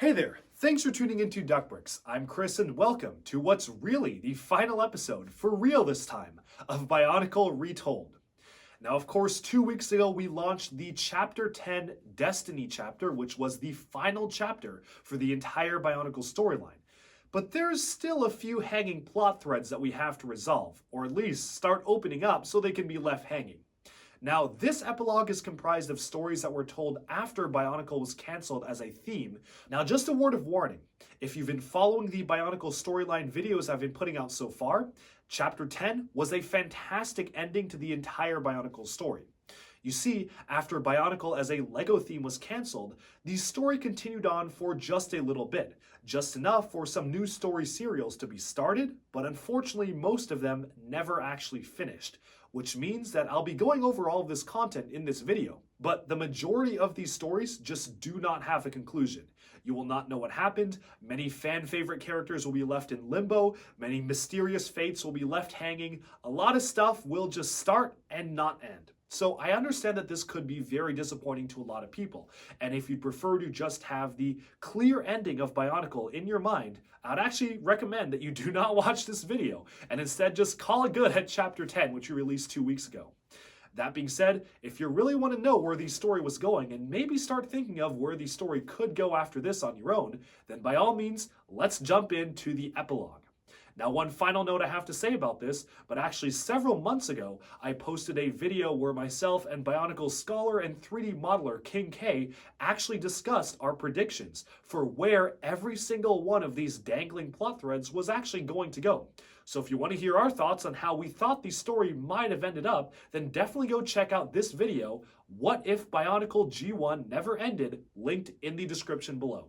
Hey there, thanks for tuning into Duckbricks. I'm Chris and welcome to what's really the final episode, for real this time, of Bionicle Retold. Now, of course, 2 weeks ago we launched the Chapter 10 Destiny chapter, which was the final chapter for the entire Bionicle storyline. But there's still a few hanging plot threads that we have to resolve, or at least start opening up so they can be left hanging. Now, this epilogue is comprised of stories that were told after Bionicle was cancelled as a theme. Now, just a word of warning, if you've been following the Bionicle storyline videos I've been putting out so far, Chapter 10 was a fantastic ending to the entire Bionicle story. You see, after Bionicle as a LEGO theme was cancelled, the story continued on for just a little bit, just enough for some new story serials to be started, but unfortunately most of them never actually finished, which means that I'll be going over all of this content in this video, but the majority of these stories just do not have a conclusion. You will not know what happened, many fan favorite characters will be left in limbo, many mysterious fates will be left hanging, a lot of stuff will just start and not end. So I understand that this could be very disappointing to a lot of people, and if you'd prefer to just have the clear ending of Bionicle in your mind, I'd actually recommend that you do not watch this video, and instead just call it good at Chapter 10, which we released 2 weeks ago. That being said, if you really want to know where the story was going and maybe start thinking of where the story could go after this on your own, then by all means, let's jump into the epilogue. Now, one final note I have to say about this, but actually several months ago, I posted a video where myself and Bionicle scholar and 3D modeler King K actually discussed our predictions for where every single one of these dangling plot threads was actually going to go. So if you want to hear our thoughts on how we thought the story might have ended up, then definitely go check out this video, What If Bionicle G1 Never Ended, linked in the description below.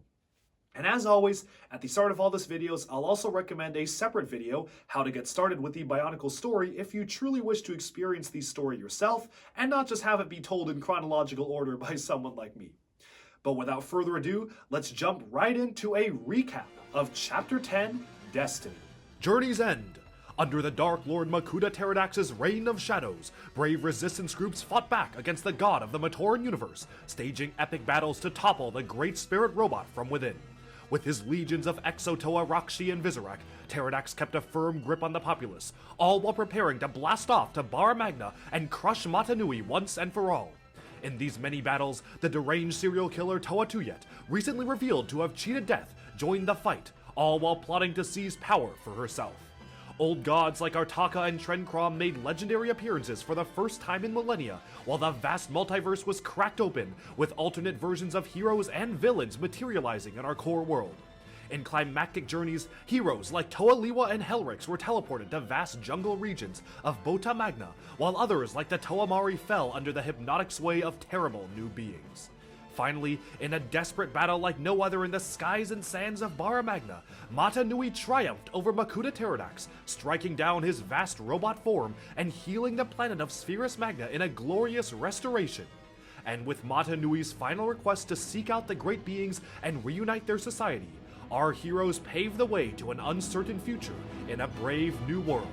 And as always, at the start of all these videos, I'll also recommend a separate video, how to get started with the Bionicle story if you truly wish to experience the story yourself and not just have it be told in chronological order by someone like me. But without further ado, let's jump right into a recap of Chapter 10, Destiny. Journey's End. Under the Dark Lord Makuta Pterodax's reign of shadows, brave resistance groups fought back against the god of the Matoran universe, staging epic battles to topple the great spirit robot from within. With his legions of Exotoa, Rakshi, and Visorak, Pterodax kept a firm grip on the populace, all while preparing to blast off to Bara Magna and crush Mata Nui once and for all. In these many battles, the deranged serial killer Toa Tuyet, recently revealed to have cheated death, joined the fight, all while plotting to seize power for herself. Old gods like Artaka and Trenkrom made legendary appearances for the first time in millennia, while the vast multiverse was cracked open, with alternate versions of heroes and villains materializing in our core world. In climactic journeys, heroes like Toa Liwa and Helrix were teleported to vast jungle regions of Bota Magna, while others like the Toa Mari fell under the hypnotic sway of terrible new beings. Finally, in a desperate battle like no other in the skies and sands of Bara Magna, Mata Nui triumphed over Makuta Pterodax, striking down his vast robot form and healing the planet of Spherus Magna in a glorious restoration. And with Mata Nui's final request to seek out the great beings and reunite their society, our heroes pave the way to an uncertain future in a brave new world.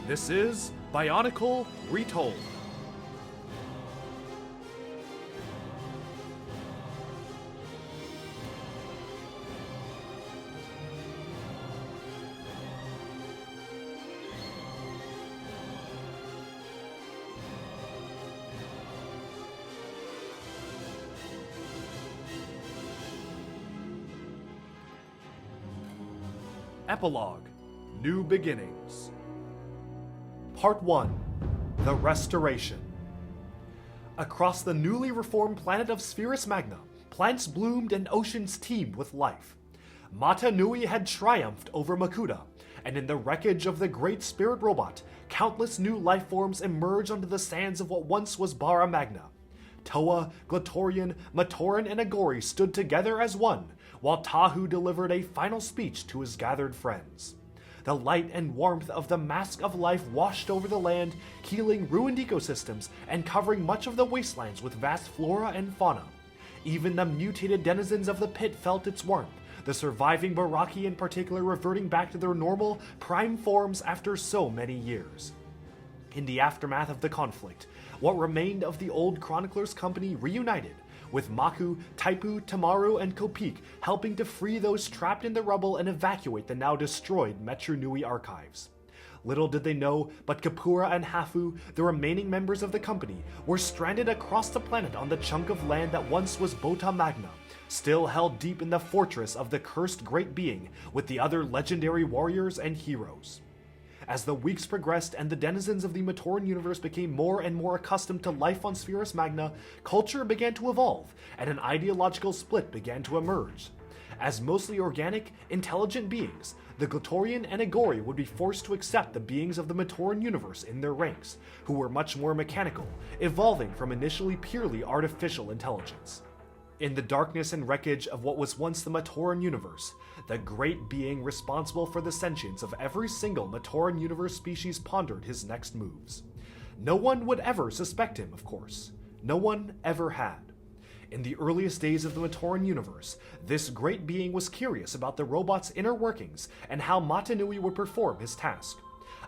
This is Bionicle Retold. Epilogue, New Beginnings. Part 1, The Restoration. Across the newly reformed planet of Spherus Magna, plants bloomed and oceans teemed with life. Mata Nui had triumphed over Makuta, and in the wreckage of the great spirit robot, countless new life forms emerged onto the sands of what once was Bara Magna. Toa, Glatorian, Matoran, and Agori stood together as one, while Tahu delivered a final speech to his gathered friends. The light and warmth of the Mask of Life washed over the land, healing ruined ecosystems and covering much of the wastelands with vast flora and fauna. Even the mutated denizens of the pit felt its warmth, the surviving Baraki in particular reverting back to their normal, prime forms after so many years. In the aftermath of the conflict, what remained of the old Chronicler's company reunited, with Maku, Taipu, Tamaru, and Kopik helping to free those trapped in the rubble and evacuate the now destroyed Metru Nui archives. Little did they know, but Kapura and Hafu, the remaining members of the company, were stranded across the planet on the chunk of land that once was Bota Magna, still held deep in the fortress of the cursed Great Being with the other legendary warriors and heroes. As the weeks progressed and the denizens of the Matoran universe became more and more accustomed to life on Spherus Magna, culture began to evolve, and an ideological split began to emerge. As mostly organic, intelligent beings, the Glatorian and Agori would be forced to accept the beings of the Matoran universe in their ranks, who were much more mechanical, evolving from initially purely artificial intelligence. In the darkness and wreckage of what was once the Matoran universe, the great being responsible for the sentience of every single Matoran universe species pondered his next moves. No one would ever suspect him, of course. No one ever had. In the earliest days of the Matoran universe, this great being was curious about the robot's inner workings and how Mata Nui would perform his task.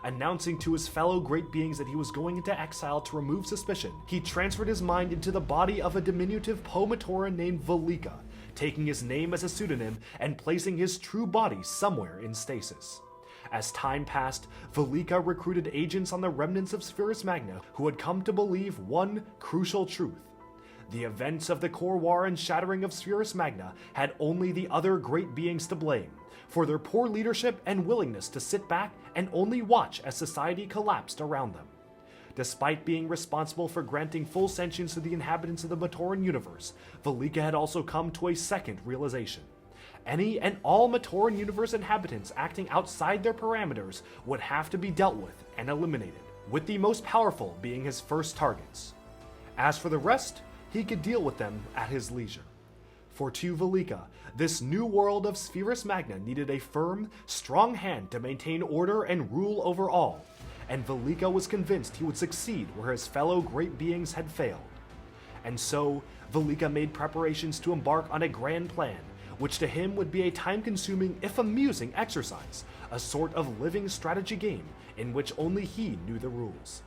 Announcing to his fellow great beings that he was going into exile to remove suspicion, he transferred his mind into the body of a diminutive Matoran named Velika, taking his name as a pseudonym and placing his true body somewhere in stasis. As time passed, Velika recruited agents on the remnants of Spherus Magna who had come to believe one crucial truth. The events of the Core War and shattering of Spherus Magna had only the other great beings to blame for their poor leadership and willingness to sit back and only watch as society collapsed around them. Despite being responsible for granting full sentience to the inhabitants of the Matoran universe, Velika had also come to a second realization. Any and all Matoran universe inhabitants acting outside their parameters would have to be dealt with and eliminated, with the most powerful being his first targets. As for the rest, he could deal with them at his leisure. For to Velika, this new world of Spherus Magna needed a firm, strong hand to maintain order and rule over all, and Velika was convinced he would succeed where his fellow great beings had failed. And so, Velika made preparations to embark on a grand plan, which to him would be a time-consuming, if amusing, exercise, a sort of living strategy game in which only he knew the rules.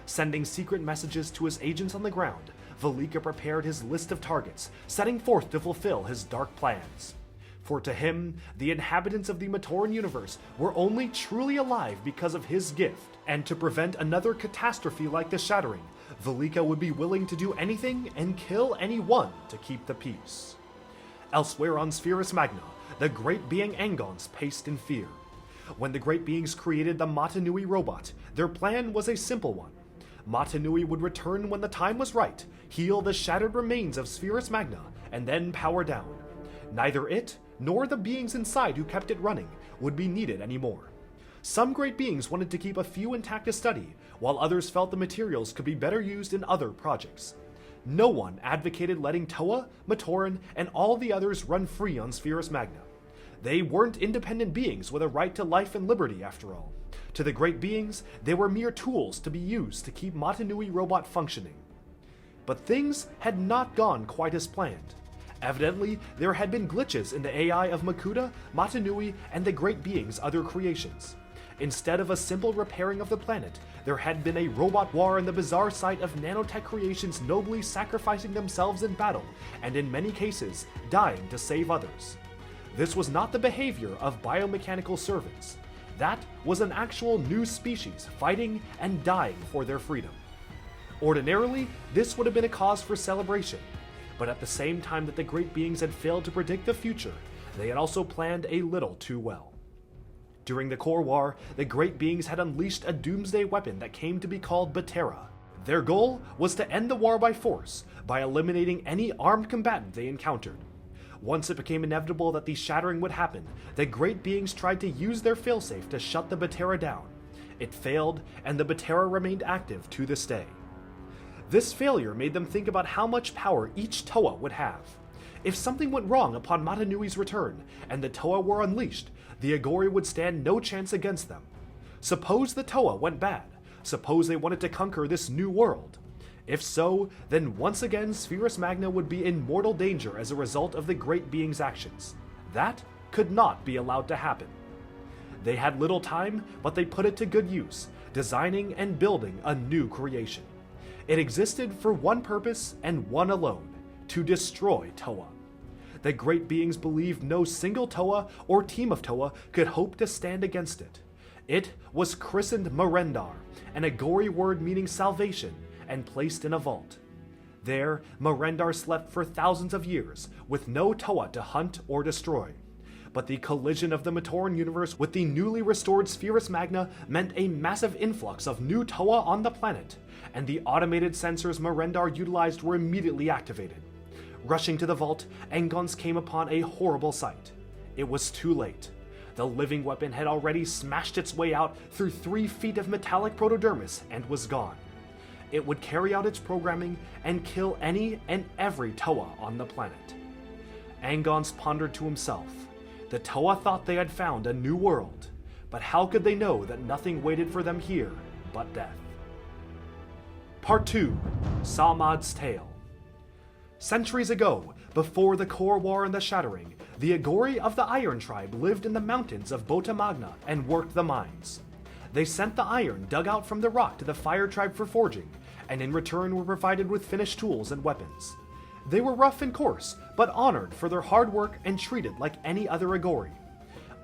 Sending secret messages to his agents on the ground, Velika prepared his list of targets, setting forth to fulfill his dark plans. For to him, the inhabitants of the Matoran universe were only truly alive because of his gift, and to prevent another catastrophe like the Shattering, Velika would be willing to do anything and kill anyone to keep the peace. Elsewhere on Spherus Magna, the great being Angons paced in fear. When the great beings created the Mata Nui robot, their plan was a simple one. Mata Nui would return when the time was right, heal the shattered remains of Spherus Magna, and then power down. Neither it, nor the beings inside who kept it running, would be needed anymore. Some great beings wanted to keep a few intact to study, while others felt the materials could be better used in other projects. No one advocated letting Toa, Matoran, and all the others run free on Spherus Magna. They weren't independent beings with a right to life and liberty, after all. To the great beings, they were mere tools to be used to keep Mata Nui robot functioning. But things had not gone quite as planned. Evidently, there had been glitches in the AI of Makuta, Mata Nui, and the great beings' other creations. Instead of a simple repairing of the planet, there had been a robot war in the bizarre sight of nanotech creations nobly sacrificing themselves in battle, and in many cases, dying to save others. This was not the behavior of biomechanical servants. That was an actual new species fighting and dying for their freedom. Ordinarily, this would have been a cause for celebration, but at the same time that the great beings had failed to predict the future, they had also planned a little too well. During the Core War, the great beings had unleashed a doomsday weapon that came to be called Batera. Their goal was to end the war by force, by eliminating any armed combatant they encountered. Once it became inevitable that the Shattering would happen, the great beings tried to use their failsafe to shut the Batera down. It failed, and the Batera remained active to this day. This failure made them think about how much power each Toa would have. If something went wrong upon Mata Nui's return, and the Toa were unleashed, the Agori would stand no chance against them. Suppose the Toa went bad. Suppose they wanted to conquer this new world. If so, then once again Spherus Magna would be in mortal danger as a result of the great being's actions. That could not be allowed to happen. They had little time, but they put it to good use, designing and building a new creation. It existed for one purpose and one alone: to destroy Toa. The great beings believed no single Toa or team of Toa could hope to stand against it. It was christened Marendar, an Agori word meaning salvation, and placed in a vault. There, Marendar slept for thousands of years, with no Toa to hunt or destroy. But the collision of the Matoran universe with the newly restored Spherus Magna meant a massive influx of new Toa on the planet, and the automated sensors Marendar utilized were immediately activated. Rushing to the vault, Engons came upon a horrible sight. It was too late. The living weapon had already smashed its way out through 3 feet of metallic protodermis and was gone. It would carry out its programming and kill any and every Toa on the planet. Engons pondered to himself. The Toa thought they had found a new world, but how could they know that nothing waited for them here but death? Part 2. Samad's Tale. Centuries ago, before the Core War and the Shattering, the Agori of the Iron Tribe lived in the mountains of Bota Magna and worked the mines. They sent the iron dug out from the rock to the Fire Tribe for forging, and in return were provided with finished tools and weapons. They were rough and coarse, but honored for their hard work and treated like any other Agori.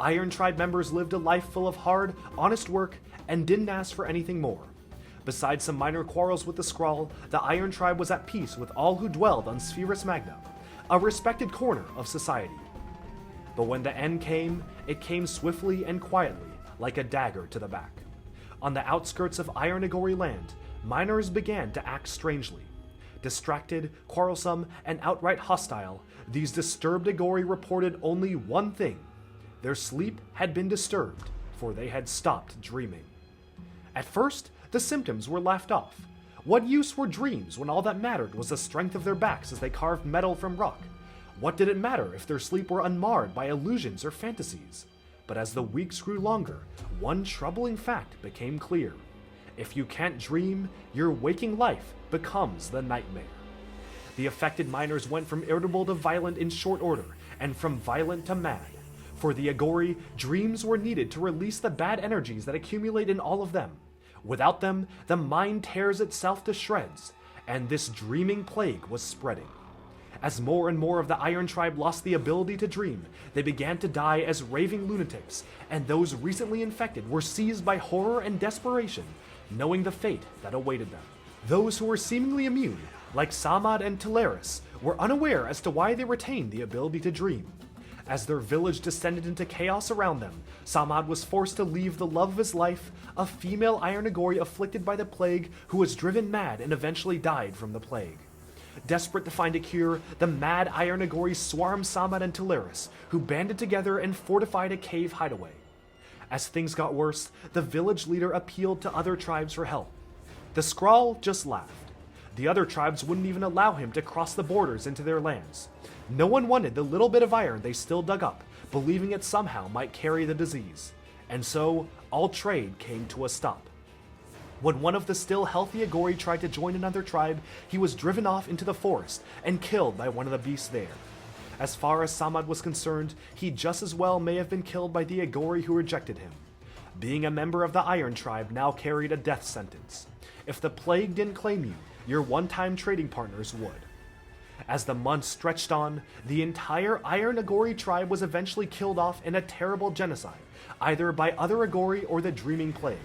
Iron Tribe members lived a life full of hard, honest work and didn't ask for anything more. Besides some minor quarrels with the Skrull, the Iron Tribe was at peace with all who dwelled on Spherus Magna, a respected corner of society. But when the end came, it came swiftly and quietly, like a dagger to the back. On the outskirts of Iron Agori land, miners began to act strangely. Distracted, quarrelsome, and outright hostile, these disturbed Agori reported only one thing. Their sleep had been disturbed, for they had stopped dreaming. At first, the symptoms were laughed off. What use were dreams when all that mattered was the strength of their backs as they carved metal from rock? What did it matter if their sleep were unmarred by illusions or fantasies? But as the weeks grew longer, one troubling fact became clear. If you can't dream, your waking life becomes the nightmare. The affected miners went from irritable to violent in short order, and from violent to mad. For the Agori, dreams were needed to release the bad energies that accumulate in all of them. Without them, the mind tears itself to shreds, and this dreaming plague was spreading. As more and more of the Iron Tribe lost the ability to dream, they began to die as raving lunatics, and those recently infected were seized by horror and desperation, knowing the fate that awaited them. Those who were seemingly immune, like Samad and Teleris, were unaware as to why they retained the ability to dream. As their village descended into chaos around them, Samad was forced to leave the love of his life, a female Iron Agori afflicted by the plague who was driven mad and eventually died from the plague. Desperate to find a cure, the mad Iron Agori swarmed Samad and Teleris, who banded together and fortified a cave hideaway. As things got worse, the village leader appealed to other tribes for help. The Skrull just laughed. The other tribes wouldn't even allow him to cross the borders into their lands. No one wanted the little bit of iron they still dug up, believing it somehow might carry the disease. And so, all trade came to a stop. When one of the still healthy Agori tried to join another tribe, he was driven off into the forest and killed by one of the beasts there. As far as Samad was concerned, he just as well may have been killed by the Agori who rejected him. Being a member of the Iron Tribe now carried a death sentence. If the plague didn't claim you, your one-time trading partners would. As the months stretched on, the entire Iron Agori tribe was eventually killed off in a terrible genocide, either by other Agori or the Dreaming Plague.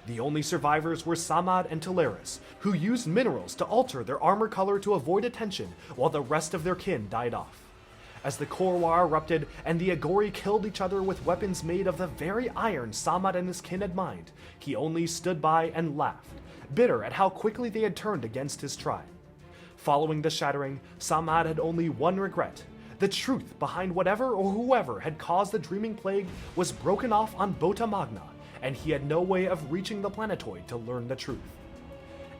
The only survivors were Samad and Teleris, who used minerals to alter their armor color to avoid attention, while the rest of their kin died off. As the Core War erupted and the Agori killed each other with weapons made of the very iron Samad and his kin had mined, he only stood by and laughed, bitter at how quickly they had turned against his tribe. Following the shattering, Samad had only one regret. The truth behind whatever or whoever had caused the Dreaming Plague was broken off on Bota Magna, and he had no way of reaching the planetoid to learn the truth.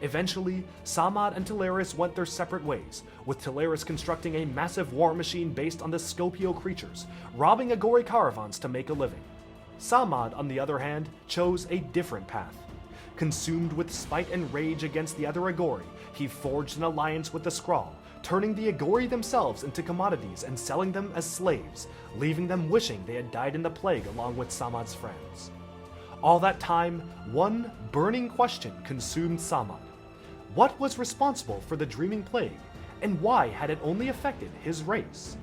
Eventually, Samad and Teleris went their separate ways, with Teleris constructing a massive war machine based on the Scopio creatures, robbing Agori caravans to make a living. Samad, on the other hand, chose a different path. Consumed with spite and rage against the other Agori, he forged an alliance with the Skrull, turning the Agori themselves into commodities and selling them as slaves, leaving them wishing they had died in the plague along with Samad's friends. All that time, one burning question consumed Samad. What was responsible for the Dreaming Plague, and why had it only affected his race?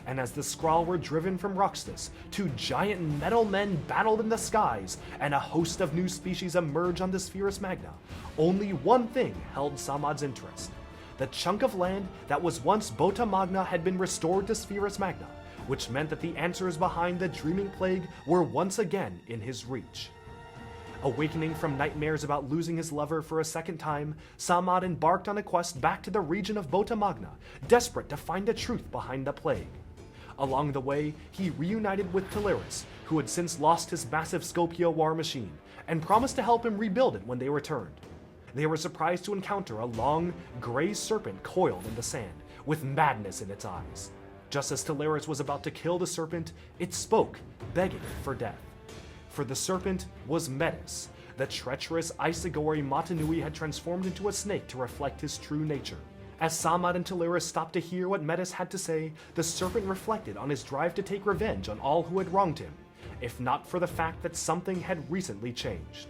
And as the Skrull were driven from Roxtus, two giant metal men battled in the skies, and a host of new species emerged on the Spherus Magna, only one thing held Samad's interest. The chunk of land that was once Bota Magna had been restored to Spherus Magna, which meant that the answers behind the Dreaming Plague were once again in his reach. Awakening from nightmares about losing his lover for a second time, Samad embarked on a quest back to the region of Bota Magna, desperate to find the truth behind the plague. Along the way, he reunited with Teleris, who had since lost his massive Scopio war machine, and promised to help him rebuild it when they returned. They were surprised to encounter a long, gray serpent coiled in the sand, with madness in its eyes. Just as Teleris was about to kill the serpent, it spoke, begging for death. For the serpent was Metis, the treacherous Isagori Matanui had transformed into a snake to reflect his true nature. As Samad and Teleris stopped to hear what Metis had to say, the serpent reflected on his drive to take revenge on all who had wronged him, if not for the fact that something had recently changed.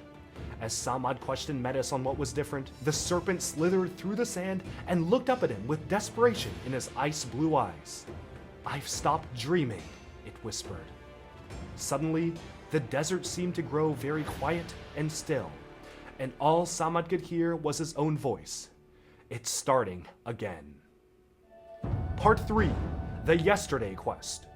As Samad questioned Metis on what was different, the serpent slithered through the sand and looked up at him with desperation in his ice-blue eyes. "I've stopped dreaming," it whispered. Suddenly, the desert seemed to grow very quiet and still, and all Samad could hear was his own voice. It's starting again. Part 3. The Yesterday Quest.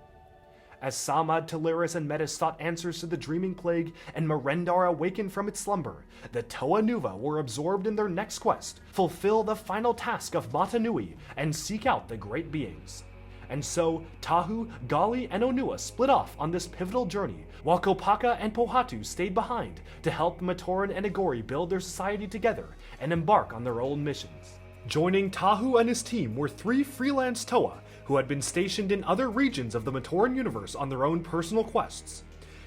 As Samad, Teleris, and Metis sought answers to the Dreaming Plague and Merendar awakened from its slumber, the Toa Nuva were absorbed in their next quest, fulfill the final task of Matanui, and seek out the Great Beings. And so, Tahu, Gali, and Onua split off on this pivotal journey, while Kopaka and Pohatu stayed behind to help Matoran and Agori build their society together and embark on their own missions. Joining Tahu and his team were 3 freelance Toa, who had been stationed in other regions of the Matoran universe on their own personal quests.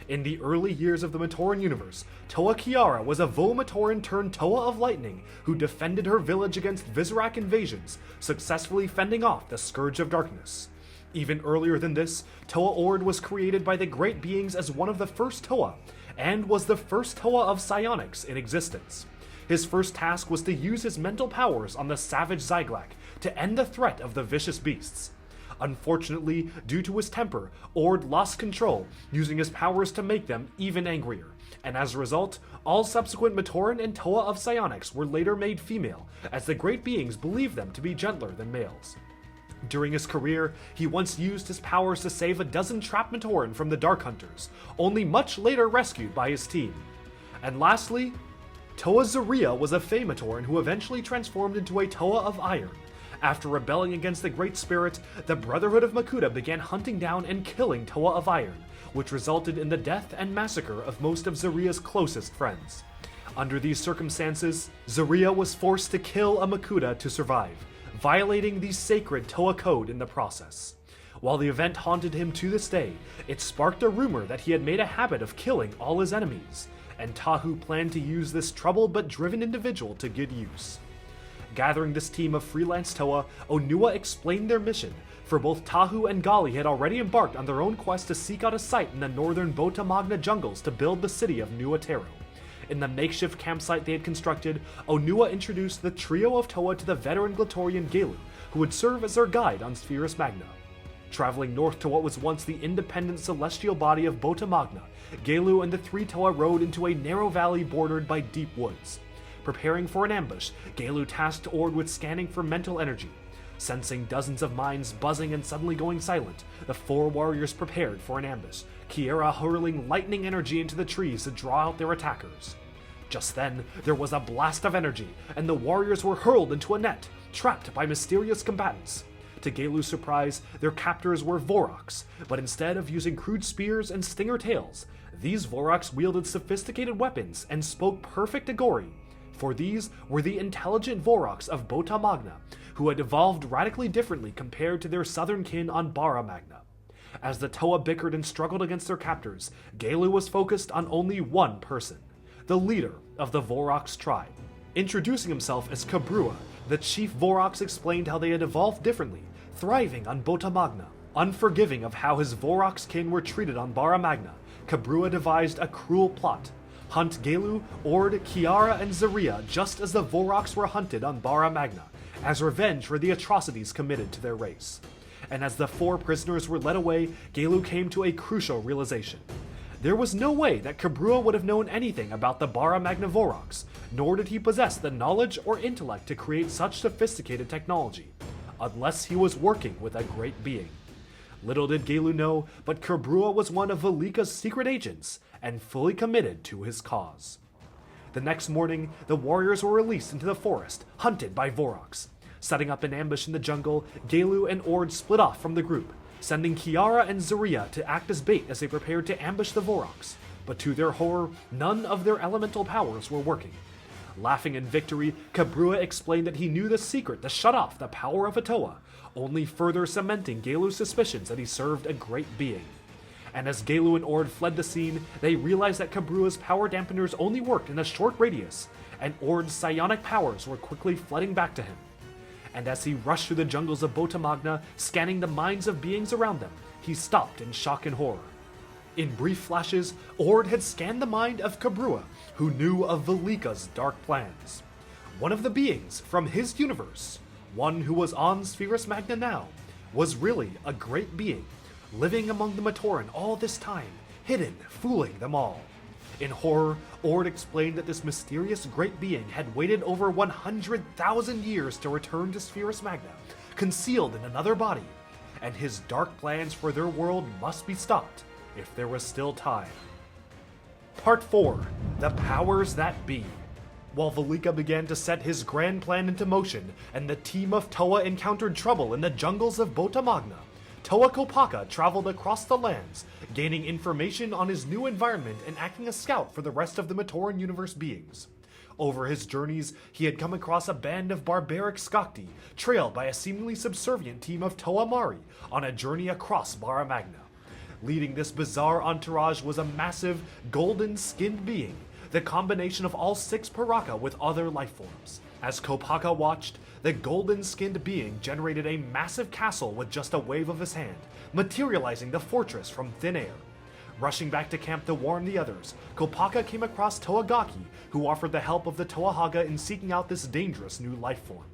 In the early years of the Matoran universe, Toa Kiara was a Vo-Matoran turned Toa of Lightning who defended her village against Vizorak invasions, successfully fending off the Scourge of Darkness. Even earlier than this, Toa Ord was created by the Great Beings as one of the first Toa, and was the first Toa of psionics in existence. His first task was to use his mental powers on the savage Zyglak to end the threat of the vicious beasts. Unfortunately, due to his temper, Ord lost control, using his powers to make them even angrier, and as a result, all subsequent Matoran and Toa of psionics were later made female, as the Great Beings believed them to be gentler than males. During his career, he once used his powers to save a dozen trapped Matoran from the Dark Hunters, only much later rescued by his team. And lastly, Toa Zaria was a Fey-Matoran who eventually transformed into a Toa of Iron. After rebelling against the Great Spirit, the Brotherhood of Makuta began hunting down and killing Toa of Iron, which resulted in the death and massacre of most of Zaria's closest friends. Under these circumstances, Zaria was forced to kill a Makuta to survive, violating the sacred Toa code in the process. While the event haunted him to this day, it sparked a rumor that he had made a habit of killing all his enemies, and Tahu planned to use this troubled but driven individual to good use. Gathering this team of freelance Toa, Onua explained their mission, for both Tahu and Gali had already embarked on their own quest to seek out a site in the northern Bota Magna jungles to build the city of New Atero. In the makeshift campsite they had constructed, Onua introduced the trio of Toa to the veteran Glatorian Gelu, who would serve as their guide on Spherus Magna. Traveling north to what was once the independent celestial body of Bota Magna, Gelu and the 3 Toa rode into a narrow valley bordered by deep woods. Preparing for an ambush, Gelu tasked Ord with scanning for mental energy. Sensing dozens of minds buzzing and suddenly going silent, the 4 warriors prepared for an ambush, Kiera hurling lightning energy into the trees to draw out their attackers. Just then, there was a blast of energy, and the warriors were hurled into a net, trapped by mysterious combatants. To Gelu's surprise, their captors were Voroks, but instead of using crude spears and stinger tails, these Voroks wielded sophisticated weapons and spoke perfect Agori, for these were the intelligent Voroks of Bota Magna, who had evolved radically differently compared to their southern kin on Bara Magna. As the Toa bickered and struggled against their captors, Gelu was focused on only one person, the leader of the Voroks tribe. Introducing himself as Kabrua, the chief Voroks explained how they had evolved differently, thriving on Bota Magna. Unforgiving of how his Voroks kin were treated on Bara Magna, Kabrua devised a cruel plot. Hunt Gelu, Ord, Kiara, and Zaria just as the Voroks were hunted on Bara Magna, as revenge for the atrocities committed to their race. And as the 4 prisoners were led away, Gelu came to a crucial realization. There was no way that Cabrua would have known anything about the Bara Magna Vorox, nor did he possess the knowledge or intellect to create such sophisticated technology, unless he was working with a great being. Little did Gelu know, but Cabrua was one of Velika's secret agents, and fully committed to his cause. The next morning, the warriors were released into the forest, hunted by Vorox. Setting up an ambush in the jungle, Gelu and Ord split off from the group, sending Kiara and Zaria to act as bait as they prepared to ambush the Vorox. But to their horror, none of their elemental powers were working. Laughing in victory, Cabrua explained that he knew the secret to shut off the power of Atoa, only further cementing Gelu's suspicions that he served a great being. And as Gelu and Ord fled the scene, they realized that Cabrua's power dampeners only worked in a short radius, and Ord's psionic powers were quickly flooding back to him. And as he rushed through the jungles of Botamagna, scanning the minds of beings around them, he stopped in shock and horror. In brief flashes, Ord had scanned the mind of Cabrua, who knew of Velika's dark plans. One of the beings from his universe, one who was on Spherus Magna now, was really a great being, living among the Matoran all this time, hidden, fooling them all. In horror, Ord explained that this mysterious great being had waited over 100,000 years to return to Spherus Magna, concealed in another body, and his dark plans for their world must be stopped if there was still time. Part 4. The Powers That Be. While Velika began to set his grand plan into motion, and the team of Toa encountered trouble in the jungles of Botamagna, Toa Kopaka traveled across the lands, gaining information on his new environment and acting as scout for the rest of the Matoran universe beings. Over his journeys, he had come across a band of barbaric Skakti, trailed by a seemingly subservient team of Toa Mari on a journey across Bara Magna. Leading this bizarre entourage was a massive, golden-skinned being, the combination of all 6 Paraka with other life forms. As Kopaka watched, the golden-skinned being generated a massive castle with just a wave of his hand, materializing the fortress from thin air. Rushing back to camp to warn the others, Kopaka came across Toagaki, who offered the help of the Toahaga in seeking out this dangerous new life form.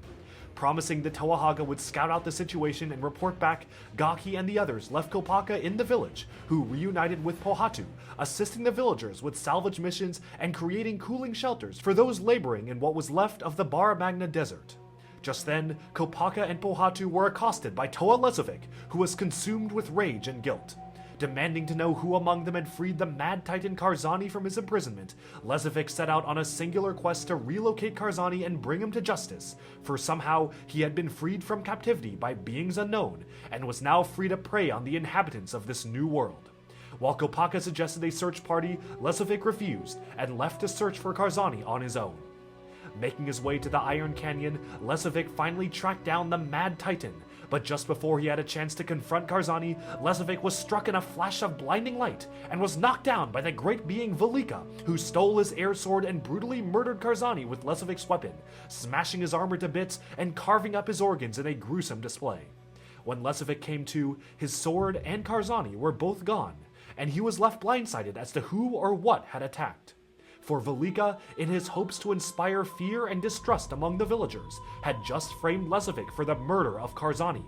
Promising the Toahaga would scout out the situation and report back, Gaki and the others left Kopaka in the village, who reunited with Pohatu, assisting the villagers with salvage missions and creating cooling shelters for those laboring in what was left of the Bara Magna desert. Just then, Kopaka and Pohatu were accosted by Toa Lezovic, who was consumed with rage and guilt. Demanding to know who among them had freed the Mad Titan Karzani from his imprisonment, Lezovic set out on a singular quest to relocate Karzani and bring him to justice, for somehow he had been freed from captivity by beings unknown, and was now free to prey on the inhabitants of this new world. While Kopaka suggested a search party, Lezovic refused, and left to search for Karzani on his own. Making his way to the Iron Canyon, Lezovic finally tracked down the Mad Titan, but just before he had a chance to confront Karzani, Lezovic was struck in a flash of blinding light and was knocked down by the great being Velika, who stole his air sword and brutally murdered Karzani with Lezovic's weapon, smashing his armor to bits and carving up his organs in a gruesome display. When Lezovic came to, his sword and Karzani were both gone, and he was left blindsided as to who or what had attacked. For Velika, in his hopes to inspire fear and distrust among the villagers, had just framed Lezovic for the murder of Karzani,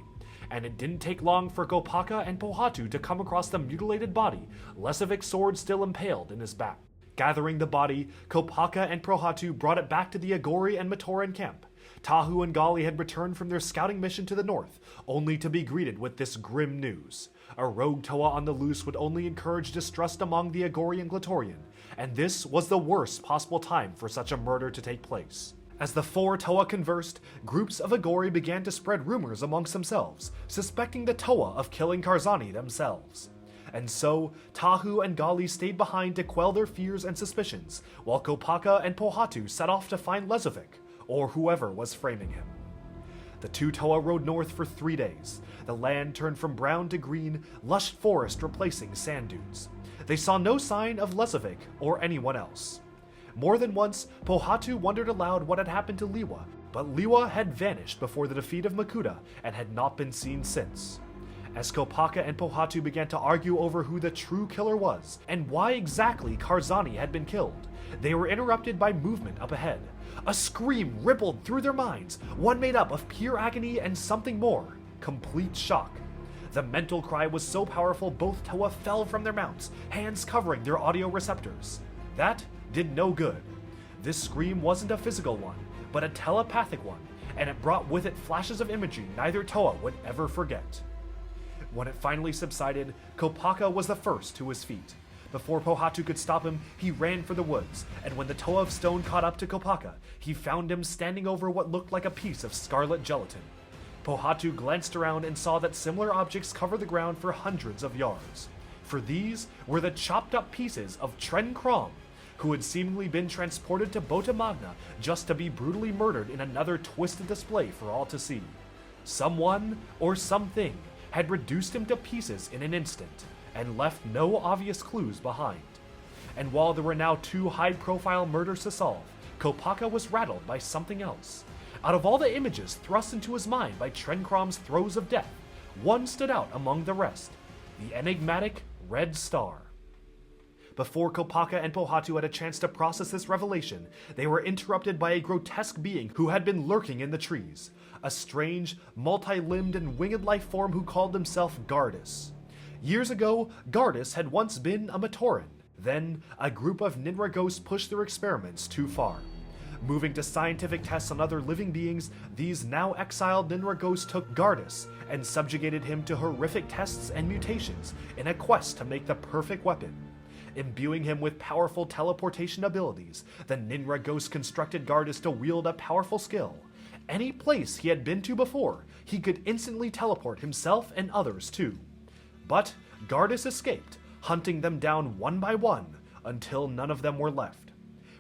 and it didn't take long for Kopaka and Pohatu to come across the mutilated body, Lezovic's sword still impaled in his back. Gathering the body, Kopaka and Pohatu brought it back to the Agori and Matoran camp. Tahu and Gali had returned from their scouting mission to the north, only to be greeted with this grim news. A rogue Toa on the loose would only encourage distrust among the Agori and Glatorian, and this was the worst possible time for such a murder to take place. As the 4 Toa conversed, groups of Agori began to spread rumors amongst themselves, suspecting the Toa of killing Karzani themselves. And so, Tahu and Gali stayed behind to quell their fears and suspicions, while Kopaka and Pohatu set off to find Lezovic, or whoever was framing him. The 2 Toa rode north for 3 days. The land turned from brown to green, lush forest replacing sand dunes. They saw no sign of Lezovic or anyone else. More than once, Pohatu wondered aloud what had happened to Liwa, but Liwa had vanished before the defeat of Makuta and had not been seen since. as Kopaka and Pohatu began to argue over who the true killer was and why exactly Karzani had been killed, they were interrupted by movement up ahead. A scream rippled through their minds, one made up of pure agony and something more, complete shock. The mental cry was so powerful both Toa fell from their mounts, hands covering their audio receptors. That did no good. This scream wasn't a physical one, but a telepathic one, and it brought with it flashes of imagery neither Toa would ever forget. When it finally subsided, Kopaka was the first to his feet. Before Pohatu could stop him, he ran for the woods, and when the Toa of Stone caught up to Kopaka, he found him standing over what looked like a piece of scarlet gelatin. Pohatu glanced around and saw that similar objects covered the ground for hundreds of yards. For these were the chopped up pieces of Tren Krom, who had seemingly been transported to Bota Magna just to be brutally murdered in another twisted display for all to see. Someone or something had reduced him to pieces in an instant and left no obvious clues behind. And while there were now 2 high-profile murders to solve, Kopaka was rattled by something else. Out of all the images thrust into his mind by Tren Krom's throes of death, one stood out among the rest: the enigmatic Red Star. Before Kopaka and Pohatu had a chance to process this revelation, they were interrupted by a grotesque being who had been lurking in the trees. A strange, multi-limbed and winged life form who called himself Gardus. Years ago, Gardus had once been a Matoran. Then, a group of Ninra ghosts pushed their experiments too far. Moving to scientific tests on other living beings, these now exiled Ninra ghosts took Gardus and subjugated him to horrific tests and mutations in a quest to make the perfect weapon. Imbuing him with powerful teleportation abilities, the Ninra ghosts constructed Gardus to wield a powerful skill. Any place he had been to before, he could instantly teleport himself and others to. But Gardus escaped, hunting them down one by one until none of them were left.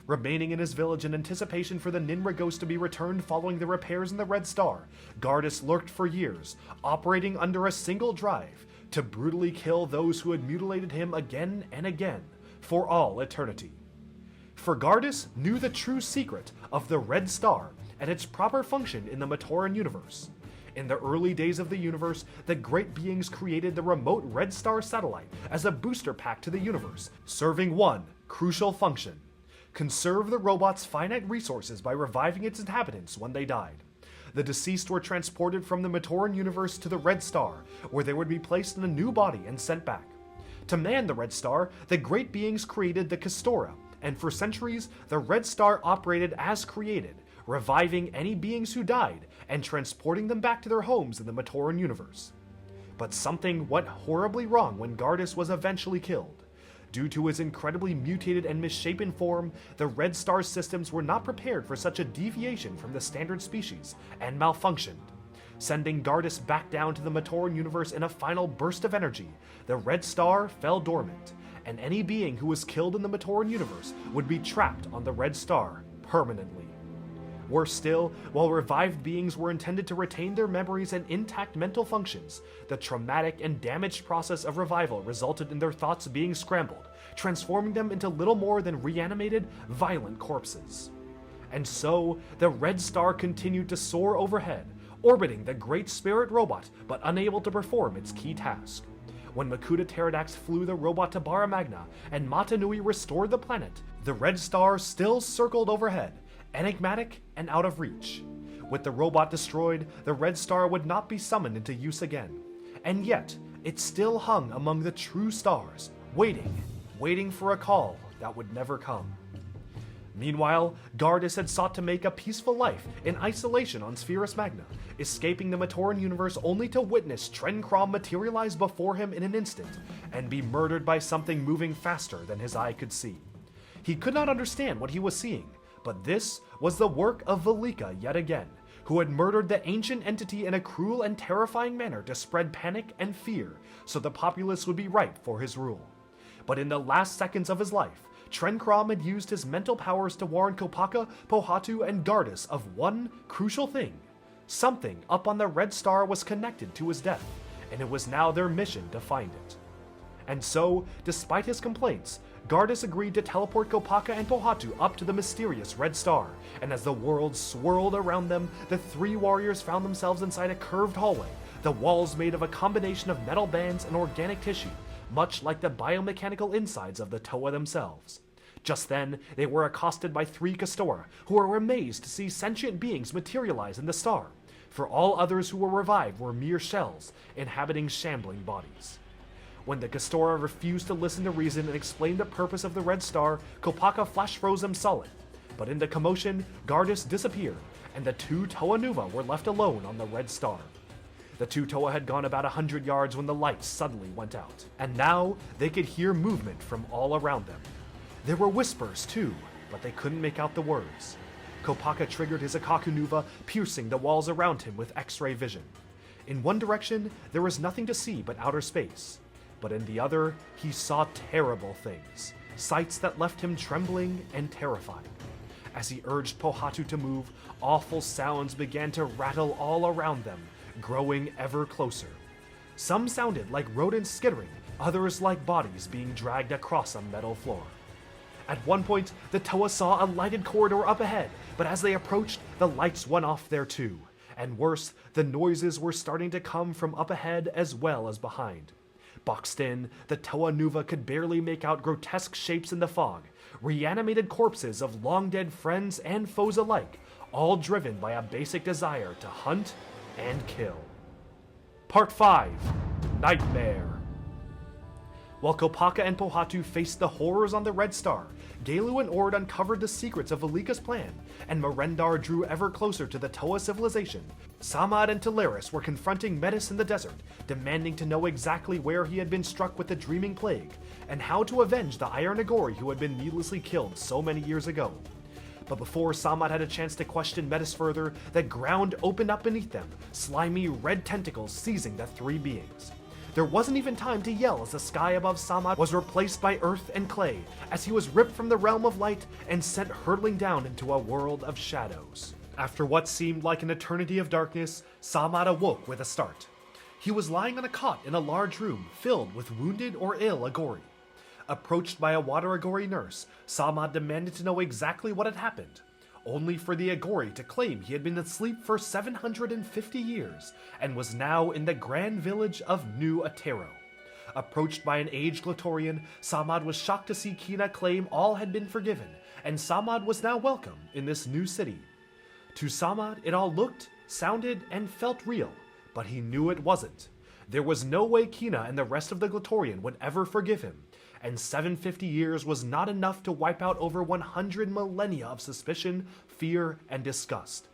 Remaining in his village in anticipation for the Ninra ghost to be returned following the repairs in the Red Star, Gardus lurked for years, operating under a single drive to brutally kill those who had mutilated him again and again, for all eternity. For Gardus knew the true secret of the Red Star and its proper function in the Matoran universe. In the early days of the universe, the great beings created the remote Red Star satellite as a booster pack to the universe, serving one crucial function: conserve the robot's finite resources by reviving its inhabitants when they died. The deceased were transported from the Matoran universe to the Red Star, where they would be placed in a new body and sent back. To man the Red Star, the great beings created the Kastora, and for centuries, the Red Star operated as created, reviving any beings who died and transporting them back to their homes in the Matoran universe. But something went horribly wrong when Gardus was eventually killed. Due to his incredibly mutated and misshapen form, the Red Star's systems were not prepared for such a deviation from the standard species, and malfunctioned. Sending Gardus back down to the Matoran universe in a final burst of energy, the Red Star fell dormant, and any being who was killed in the Matoran universe would be trapped on the Red Star permanently. Worse still, while revived beings were intended to retain their memories and intact mental functions, the traumatic and damaged process of revival resulted in their thoughts being scrambled, transforming them into little more than reanimated, violent corpses. And so, the Red Star continued to soar overhead, orbiting the Great Spirit robot, but unable to perform its key task. When Makuta Pterodax flew the robot to Bara Magna, and Mata Nui restored the planet, the Red Star still circled overhead, enigmatic and out of reach. With the robot destroyed, the Red Star would not be summoned into use again. And yet, it still hung among the true stars, waiting for a call that would never come. Meanwhile, Gardus had sought to make a peaceful life in isolation on Spherus Magna, escaping the Matoran universe only to witness Tren Krom materialize before him in an instant and be murdered by something moving faster than his eye could see. He could not understand what he was seeing, but this was the work of Velika yet again, who had murdered the ancient entity in a cruel and terrifying manner to spread panic and fear so the populace would be ripe for his rule. But in the last seconds of his life, Tren Krom had used his mental powers to warn Kopaka, Pohatu, and Gardus of one crucial thing. Something up on the Red Star was connected to his death, and it was now their mission to find it. And so, despite his complaints, Gardus agreed to teleport Kopaka and Pohatu up to the mysterious Red Star, and as the world swirled around them, the three warriors found themselves inside a curved hallway, the walls made of a combination of metal bands and organic tissue, much like the biomechanical insides of the Toa themselves. Just then, they were accosted by 3 Kastora, who were amazed to see sentient beings materialize in the star, for all others who were revived were mere shells, inhabiting shambling bodies. When the Kastora refused to listen to reason and explain the purpose of the red star, Kopaka flash froze them solid. But in the commotion, Gardus disappeared, and the 2 Toa Nuva were left alone on the red star. The 2 Toa had gone about 100 yards when the lights suddenly went out, and now they could hear movement from all around them. There were whispers too, but they couldn't make out the words. Kopaka triggered his Akaku Nuva, piercing the walls around him with X-ray vision. In one direction, there was nothing to see but outer space, but in the other, he saw terrible things, sights that left him trembling and terrified. As he urged Pohatu to move, awful sounds began to rattle all around them, growing ever closer. Some sounded like rodents skittering, others like bodies being dragged across a metal floor. At one point, the Toa saw a lighted corridor up ahead, but as they approached, the lights went off there too. And worse, the noises were starting to come from up ahead as well as behind. Boxed in, the Toa Nuva could barely make out grotesque shapes in the fog, reanimated corpses of long-dead friends and foes alike, all driven by a basic desire to hunt and kill. Part 5. Nightmare. While Kopaka and Pohatu faced the horrors on the Red Star, Gaelu and Ord uncovered the secrets of Valika's plan, and Marendar drew ever closer to the Toa civilization. Samad and Teleris were confronting Metis in the desert, demanding to know exactly where he had been struck with the Dreaming Plague, and how to avenge the Iron Agori who had been needlessly killed so many years ago. But before Samad had a chance to question Metis further, the ground opened up beneath them, slimy red tentacles seizing the 3 beings. There wasn't even time to yell as the sky above Samad was replaced by earth and clay, as he was ripped from the realm of light and sent hurtling down into a world of shadows. After what seemed like an eternity of darkness, Samad awoke with a start. He was lying on a cot in a large room filled with wounded or ill Agori. Approached by a water Agori nurse, Samad demanded to know exactly what had happened, only for the Agori to claim he had been asleep for 750 years and was now in the grand village of New Atero. Approached by an aged Glatorian, Samad was shocked to see Kina claim all had been forgiven, and Samad was now welcome in this new city. To Samad, it all looked, sounded, and felt real, but he knew it wasn't. There was no way Kina and the rest of the Glatorian would ever forgive him, and 750 years was not enough to wipe out over 100 millennia of suspicion, fear, and disgust.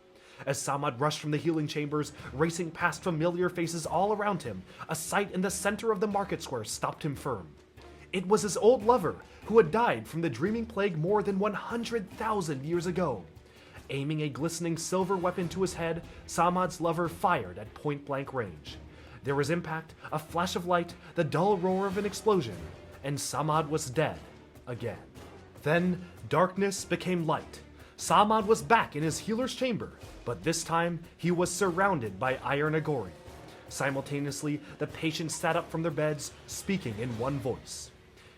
As Samad rushed from the healing chambers, racing past familiar faces all around him, a sight in the center of the market square stopped him firm. It was his old lover, who had died from the Dreaming Plague more than 100,000 years ago. Aiming a glistening silver weapon to his head, Samad's lover fired at point-blank range. There was impact, a flash of light, the dull roar of an explosion, and Samad was dead again. Then darkness became light. Samad was back in his healer's chamber, but this time he was surrounded by Iron Agori. Simultaneously, the patients sat up from their beds, speaking in one voice.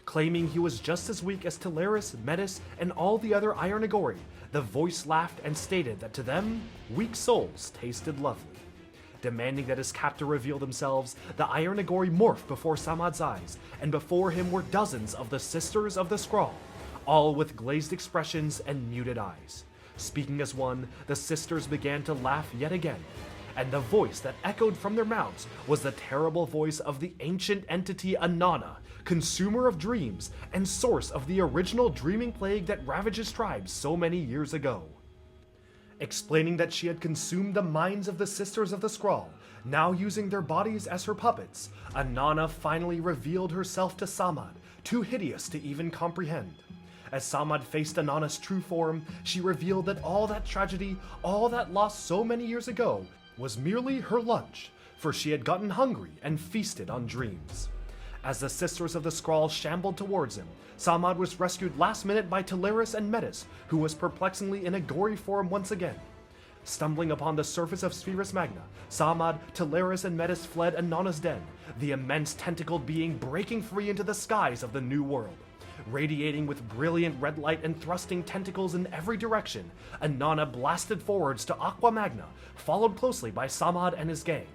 Claiming he was just as weak as Teleris, Metis, and all the other Iron Agori, the voice laughed and stated that to them, weak souls tasted lovely. Demanding that his captor reveal themselves, the Iron Agori morphed before Samad's eyes, and before him were dozens of the Sisters of the Scrawl, all with glazed expressions and muted eyes. Speaking as one, the sisters began to laugh yet again, and the voice that echoed from their mouths was the terrible voice of the ancient entity Anana, consumer of dreams and source of the original Dreaming Plague that ravages tribes so many years ago. Explaining that she had consumed the minds of the Sisters of the Scrawl, now using their bodies as her puppets, Anana finally revealed herself to Samad, too hideous to even comprehend. As Samad faced Anana's true form, she revealed that all that tragedy, all that loss so many years ago, was merely her lunch, for she had gotten hungry and feasted on dreams. As the Sisters of the Scrawl shambled towards him, Samad was rescued last minute by Teleris and Metis, who was perplexingly in Agori form once again. Stumbling upon the surface of Spherus Magna, Samad, Teleris, and Metis fled Anana's den, the immense tentacled being breaking free into the skies of the New World. Radiating with brilliant red light and thrusting tentacles in every direction, Anana blasted forwards to Aqua Magna, followed closely by Samad and his gang.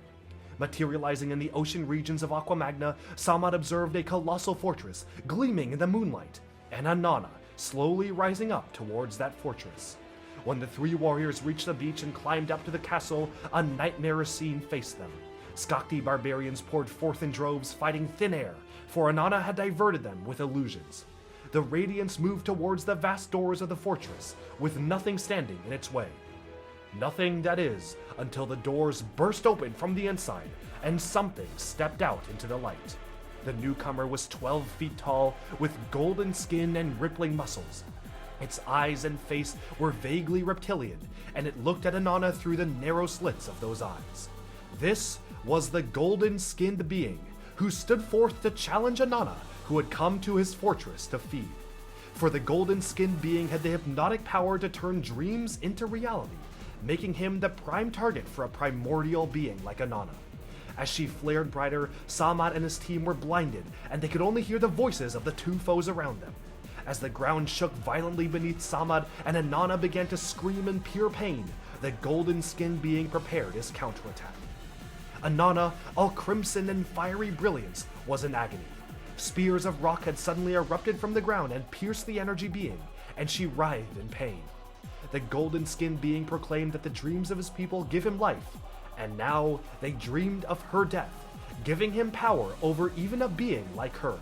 Materializing in the ocean regions of Aquamagna, Samad observed a colossal fortress gleaming in the moonlight, and Anana slowly rising up towards that fortress. When the three warriors reached the beach and climbed up to the castle, a nightmare scene faced them. Skakti barbarians poured forth in droves, fighting thin air, for Anana had diverted them with illusions. The Radiance moved towards the vast doors of the fortress, with nothing standing in its way. Nothing, that is, until the doors burst open from the inside, and something stepped out into the light. The newcomer was 12 feet tall, with golden skin and rippling muscles. Its eyes and face were vaguely reptilian, and it looked at Anana through the narrow slits of those eyes. This was the golden-skinned being, who stood forth to challenge Anana, who had come to his fortress to feed. For the golden-skinned being had the hypnotic power to turn dreams into reality, making him the prime target for a primordial being like Anana. As she flared brighter, Samad and his team were blinded, and they could only hear the voices of the two foes around them. As the ground shook violently beneath Samad and Anana began to scream in pure pain, the golden-skinned being prepared his counterattack. Anana, all crimson and fiery brilliance, was in agony. Spears of rock had suddenly erupted from the ground and pierced the energy being, and she writhed in pain. The golden-skinned being proclaimed that the dreams of his people give him life, and now they dreamed of her death, giving him power over even a being like her.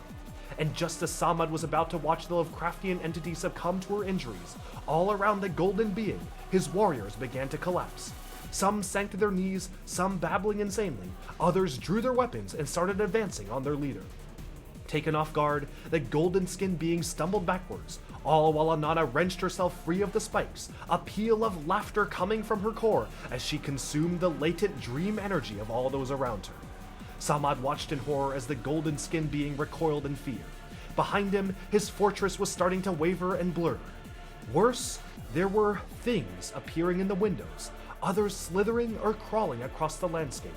And just as Samad was about to watch the Lovecraftian entity succumb to her injuries, all around the golden being, his warriors began to collapse. Some sank to their knees, some babbling insanely, others drew their weapons and started advancing on their leader. Taken off guard, the golden-skinned being stumbled backwards, all while Anana wrenched herself free of the spikes, a peal of laughter coming from her core as she consumed the latent dream energy of all those around her. Samad watched in horror as the golden-skinned being recoiled in fear. Behind him, his fortress was starting to waver and blur. Worse, there were things appearing in the windows, others slithering or crawling across the landscape.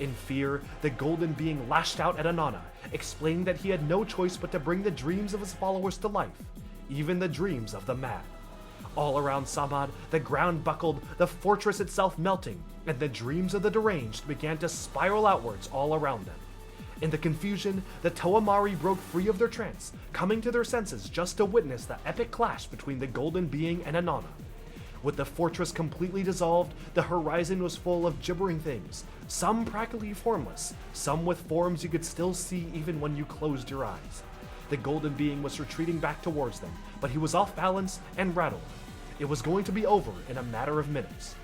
In fear, the golden being lashed out at Anana, explaining that he had no choice but to bring the dreams of his followers to life, even the dreams of the mad. All around Samad, the ground buckled, the fortress itself melting, and the dreams of the deranged began to spiral outwards all around them. In the confusion, the Toamari broke free of their trance, coming to their senses just to witness the epic clash between the golden being and Anana. With the fortress completely dissolved, the horizon was full of gibbering things, some practically formless, some with forms you could still see even when you closed your eyes. The golden being was retreating back towards them, but he was off balance and rattled. It was going to be over in a matter of minutes.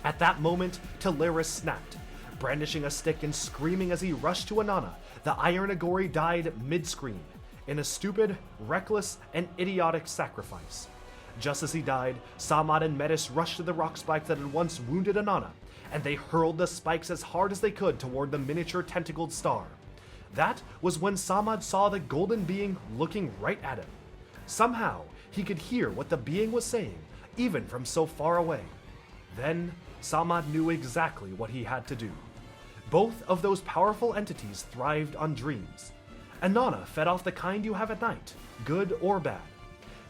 At that moment, Teleris snapped. Brandishing a stick and screaming as he rushed to Anana, the Iron Agori died mid-scream, in a stupid, reckless, and idiotic sacrifice. Just as he died, Samad and Metis rushed to the rock spike that had once wounded Anana, and they hurled the spikes as hard as they could toward the miniature tentacled star. That was when Samad saw the golden being looking right at him. Somehow, he could hear what the being was saying, even from so far away. Then, Samad knew exactly what he had to do. Both of those powerful entities thrived on dreams. Anana fed off the kind you have at night, good or bad.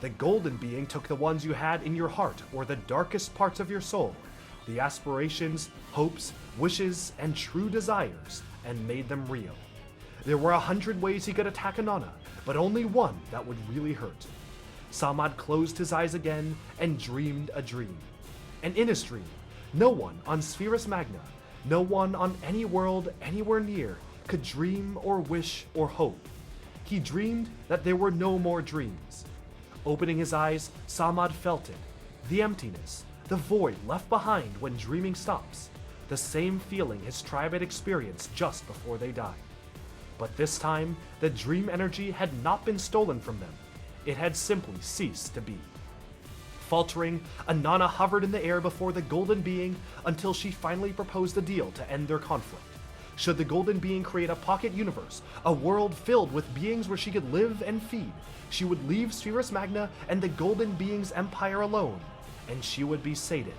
The golden being took the ones you had in your heart or the darkest parts of your soul, the aspirations, hopes, wishes, and true desires, and made them real. There were 100 ways he could attack Anana, but only one that would really hurt. Samad closed his eyes again and dreamed a dream. And in his dream, no one on Spherus Magna, no one on any world anywhere near, could dream or wish or hope. He dreamed that there were no more dreams. Opening his eyes, Samad felt it. The emptiness, the void left behind when dreaming stops. The same feeling his tribe had experienced just before they died. But this time, the dream energy had not been stolen from them. It had simply ceased to be. Faltering, Anana hovered in the air before the golden being until she finally proposed a deal to end their conflict. Should the golden being create a pocket universe, a world filled with beings where she could live and feed, she would leave Spherus Magna and the golden being's empire alone, and she would be sated.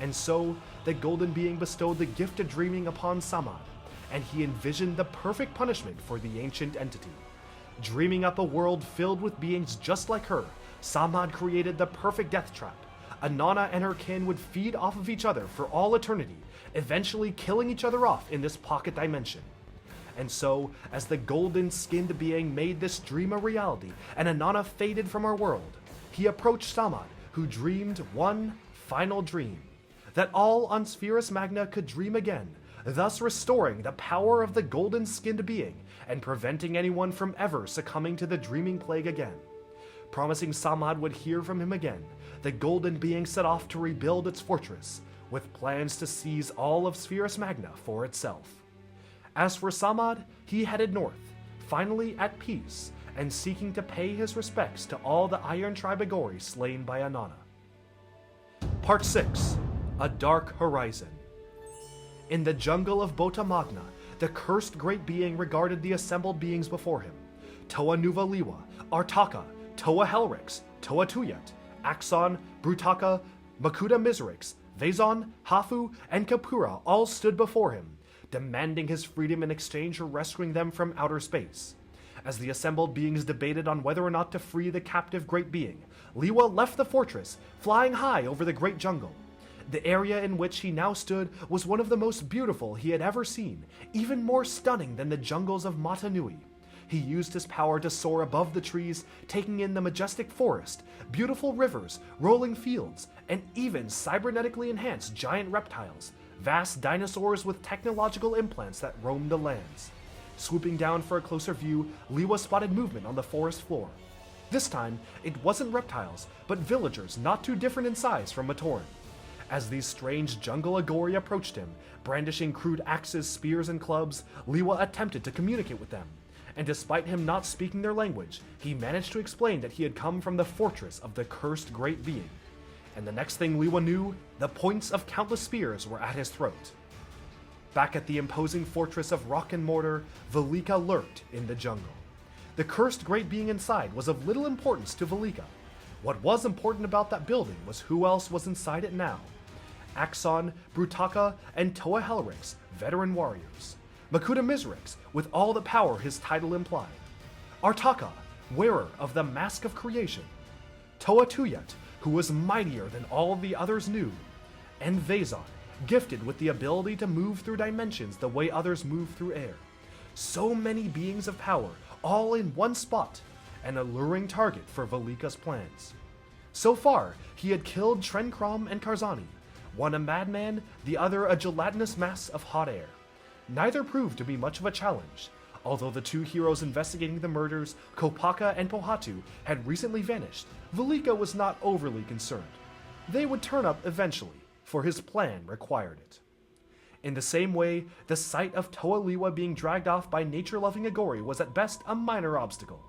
And so, the golden being bestowed the gift of dreaming upon Samad, and he envisioned the perfect punishment for the ancient entity. Dreaming up a world filled with beings just like her, Samad created the perfect death trap, Inanna and her kin would feed off of each other for all eternity, eventually killing each other off in this pocket dimension. And so, as the golden-skinned being made this dream a reality and Inanna faded from our world, he approached Samad, who dreamed one final dream, that all on Spherus Magna could dream again, thus restoring the power of the golden-skinned being and preventing anyone from ever succumbing to the dreaming plague again. Promising Samad would hear from him again, the golden being set off to rebuild its fortress, with plans to seize all of Spherus Magna for itself. As for Samad, he headed north, finally at peace, and seeking to pay his respects to all the Iron Tribegori slain by Inanna. Part 6. A Dark Horizon. In the jungle of Bota Magna, the cursed great being regarded the assembled beings before him: Toa Nuva Liwa, Artaka, Toa Helrix, Toa Tuyat, Axon, Brutaka, Makuta Mizrix, Vezon, Hafu, and Kapura all stood before him, demanding his freedom in exchange for rescuing them from outer space. As the assembled beings debated on whether or not to free the captive great being, Liwa left the fortress, flying high over the great jungle. The area in which he now stood was one of the most beautiful he had ever seen, even more stunning than the jungles of Mata Nui. He used his power to soar above the trees, taking in the majestic forest, beautiful rivers, rolling fields, and even cybernetically enhanced giant reptiles, vast dinosaurs with technological implants that roamed the lands. Swooping down for a closer view, Liwa spotted movement on the forest floor. This time, it wasn't reptiles, but villagers not too different in size from Matoran. As these strange jungle Agori approached him, brandishing crude axes, spears, and clubs, Liwa attempted to communicate with them. And despite him not speaking their language, he managed to explain that he had come from the fortress of the cursed great being. And the next thing Liwa knew, the points of countless spears were at his throat. Back at the imposing fortress of rock and mortar, Velika lurked in the jungle. The cursed great being inside was of little importance to Velika. What was important about that building was who else was inside it now. Axon, Brutaka, and Toa Helrix, veteran warriors. Makuta Mizrix, with all the power his title implied. Artaka, wearer of the Mask of Creation. Toa Tuyat, who was mightier than all the others knew. And Vezon, gifted with the ability to move through dimensions the way others move through air. So many beings of power, all in one spot, an alluring target for Velika's plans. So far, he had killed Trenkrom and Karzani, one a madman, the other a gelatinous mass of hot air. Neither proved to be much of a challenge, although the two heroes investigating the murders, Kopaka and Pohatu, had recently vanished. Velika was not overly concerned. They would turn up eventually, for his plan required it. In the same way, the sight of Toa Liwa being dragged off by nature-loving Agori was at best a minor obstacle.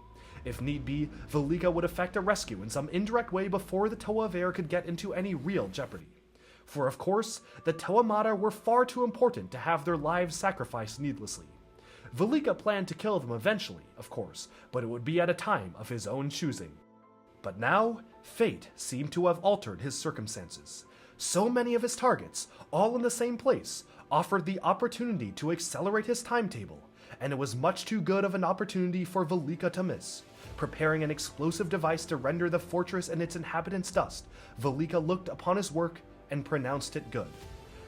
If need be, Velika would effect a rescue in some indirect way before the Toa of Air could get into any real jeopardy. For of course, the Toa Mata were far too important to have their lives sacrificed needlessly. Velika planned to kill them eventually, of course, but it would be at a time of his own choosing. But now, fate seemed to have altered his circumstances. So many of his targets, all in the same place, offered the opportunity to accelerate his timetable, and it was much too good of an opportunity for Velika to miss. Preparing an explosive device to render the fortress and its inhabitants dust, Velika looked upon his work and pronounced it good.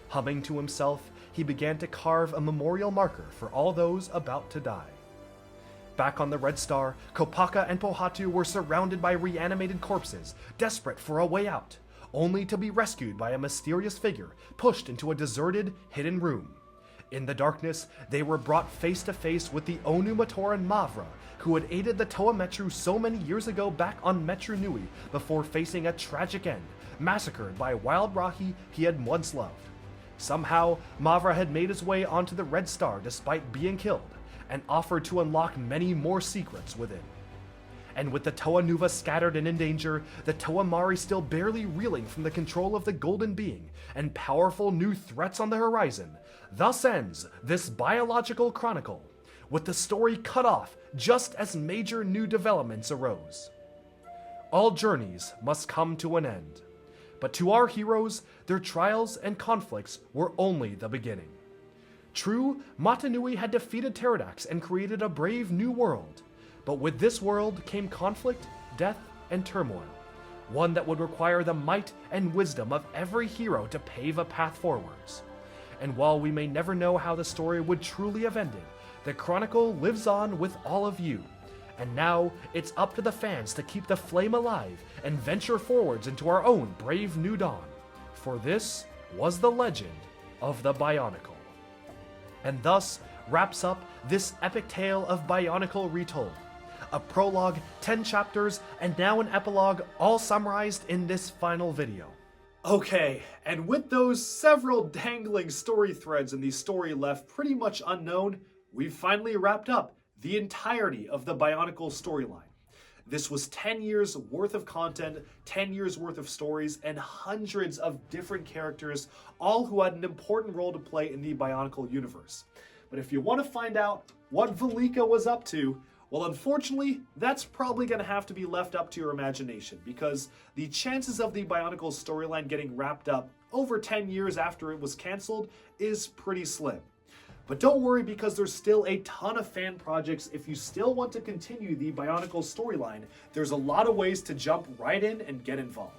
Humming to himself, he began to carve a memorial marker for all those about to die. Back on the Red Star, Kopaka and Pohatu were surrounded by reanimated corpses, desperate for a way out, only to be rescued by a mysterious figure pushed into a deserted, hidden room. In the darkness, they were brought face to face with the Onu Matoran Mavra, who had aided the Toa Metru so many years ago back on Metru Nui before facing a tragic end, massacred by Wild Rahi he had once loved. Somehow, Mavra had made his way onto the Red Star despite being killed, and offered to unlock many more secrets within. And with the Toa Nuva scattered and in danger, the Toa Mari still barely reeling from the control of the Golden Being, and powerful new threats on the horizon, thus ends this biological chronicle, with the story cut off just as major new developments arose. All journeys must come to an end, but to our heroes, their trials and conflicts were only the beginning. True, Mata Nui had defeated Pterodax and created a brave new world, but with this world came conflict, death, and turmoil. one that would require the might and wisdom of every hero to pave a path forwards. And while we may never know how the story would truly have ended, the Chronicle lives on with all of you. And now it's up to the fans to keep the flame alive and venture forwards into our own brave new dawn. For this was the legend of the Bionicle. And thus wraps up this epic tale of Bionicle Retold. A prologue, 10 chapters, and now an epilogue, all summarized in this final video. Okay, and with those several dangling story threads in the story left pretty much unknown, we've finally wrapped up the entirety of the Bionicle storyline. This was 10 years worth of content, 10 years worth of stories, and hundreds of different characters, all who had an important role to play in the Bionicle universe. But if you want to find out what Velika was up to, well, unfortunately, that's probably going to have to be left up to your imagination, because the chances of the Bionicle storyline getting wrapped up over 10 years after it was canceled is pretty slim. But don't worry, because there's still a ton of fan projects. If you still want to continue the Bionicle storyline, there's a lot of ways to jump right in and get involved.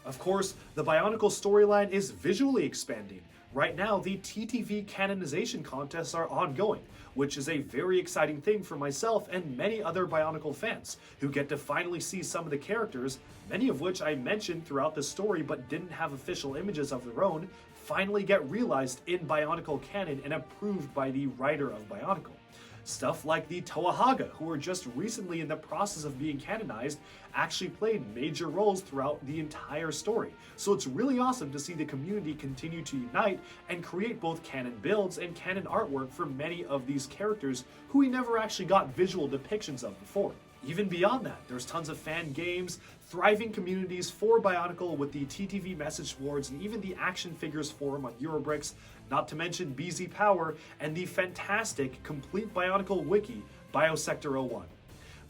Of course, the Bionicle storyline is visually expanding. Right now, the TTV canonization contests are ongoing, which is a very exciting thing for myself and many other Bionicle fans, who get to finally see some of the characters, many of which I mentioned throughout the story but didn't have official images of their own, finally get realized in Bionicle canon and approved by the writer of Bionicle. Stuff like the Toahaga, who were just recently in the process of being canonized, actually played major roles throughout the entire story. So it's really awesome to see the community continue to unite and create both canon builds and canon artwork for many of these characters who we never actually got visual depictions of before. Even beyond that, there's tons of fan games, thriving communities for Bionicle with the TTV message boards, and even the action figures forum on Eurobricks, not to mention BZ Power and the fantastic complete Bionicle wiki, Biosector 01.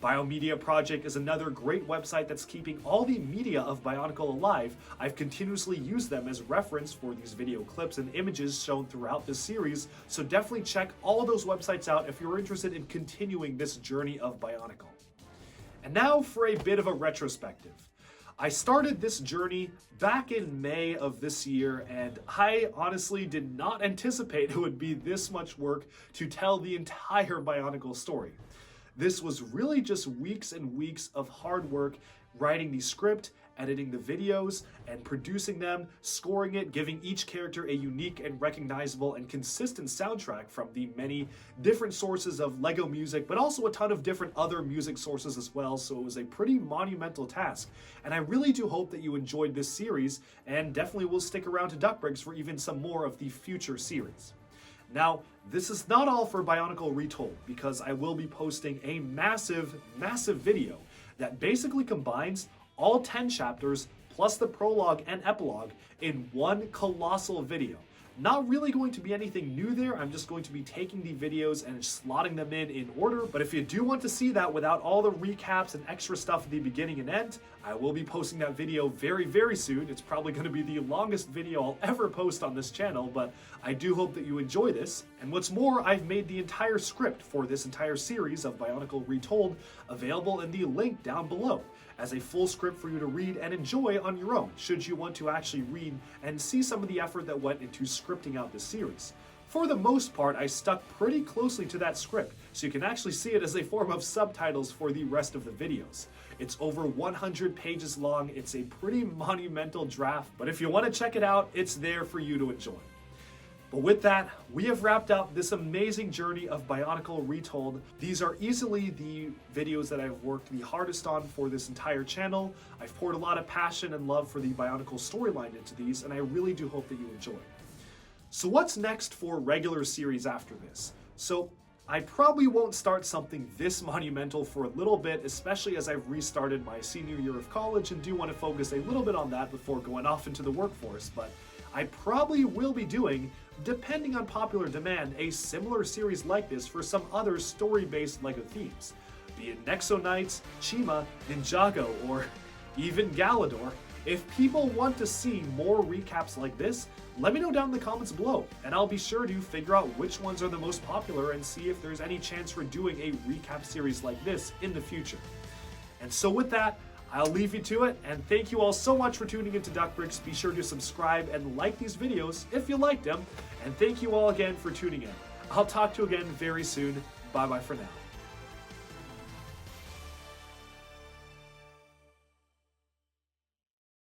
Biomedia Project is another great website that's keeping all the media of Bionicle alive. I've continuously used them as reference for these video clips and images shown throughout this series, so definitely check all those websites out if you're interested in continuing this journey of Bionicle. And now for a bit of a retrospective. I started this journey back in May of this year, and I honestly did not anticipate it would be this much work to tell the entire Bionicle story. This was really just weeks and weeks of hard work writing the script, editing the videos, and producing them, scoring it, giving each character a unique and recognizable and consistent soundtrack from the many different sources of LEGO music, but also a ton of different other music sources as well, so it was a pretty monumental task. And I really do hope that you enjoyed this series, and definitely will stick around to Duckbricks for even some more of the future series. Now, this is not all for Bionicle Retold, because I will be posting a massive video that basically combines all 10 chapters plus the prologue and epilogue in one colossal video. Not really going to be anything new there, I'm just going to be taking the videos and slotting them in order, but if you do want to see that without all the recaps and extra stuff at the beginning and end, I will be posting that video very soon. It's probably going to be the longest video I'll ever post on this channel, but I do hope that you enjoy this. And what's more, I've made the entire script for this entire series of Bionicle Retold available in the link down below, as a full script for you to read and enjoy on your own, should you want to actually read and see some of the effort that went into scripting out this series. For the most part, I stuck pretty closely to that script, so you can actually see it as a form of subtitles for the rest of the videos. It's over 100 pages long, it's a pretty monumental draft, but if you want to check it out, it's there for you to enjoy. But with that, we have wrapped up this amazing journey of Bionicle Retold. These are easily the videos that I've worked the hardest on for this entire channel. I've poured a lot of passion and love for the Bionicle storyline into these, and I really do hope that you enjoy. So what's next for regular series after this? So I probably won't start something this monumental for a little bit, especially as I've restarted my senior year of college and do want to focus a little bit on that before going off into the workforce, but I probably will be doing, depending on popular demand, a similar series like this for some other story-based LEGO themes. Be it Nexo Knights, Chima, Ninjago, or even Galador. If people want to see more recaps like this, let me know down in the comments below, and I'll be sure to figure out which ones are the most popular and see if there's any chance for doing a recap series like this in the future. And so with that, I'll leave you to it, and thank you all so much for tuning into Duckbricks. Be sure to subscribe and like these videos if you liked them, and thank you all again for tuning in. I'll talk to you again very soon. Bye-bye for now.